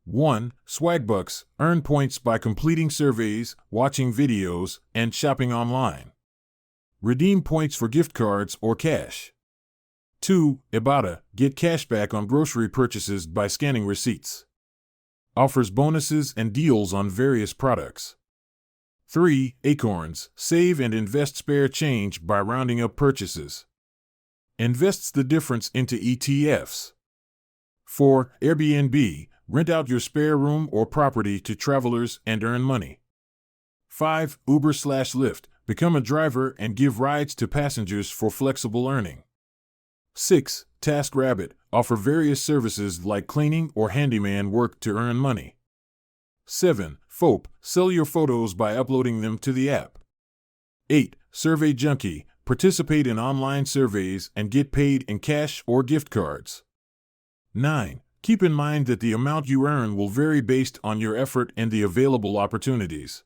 1. Swagbucks. Earn points by completing surveys, watching videos, and shopping online. Redeem points for gift cards or cash. 2. Ibotta. Get cash back on grocery purchases by scanning receipts. Offers bonuses and deals on various products. 3. Acorns. Save and invest spare change by rounding up purchases. Invests the difference into ETFs. 4. Airbnb. Rent out your spare room or property to travelers and earn money. 5. Uber/Lyft. Become a driver and give rides to passengers for flexible earning. 6. TaskRabbit. Offer various services like cleaning or handyman work to earn money. 7. Foap. Sell your photos by uploading them to the app. 8. Survey Junkie. Participate in online surveys and get paid in cash or gift cards. 9. Keep in mind that the amount you earn will vary based on your effort and the available opportunities.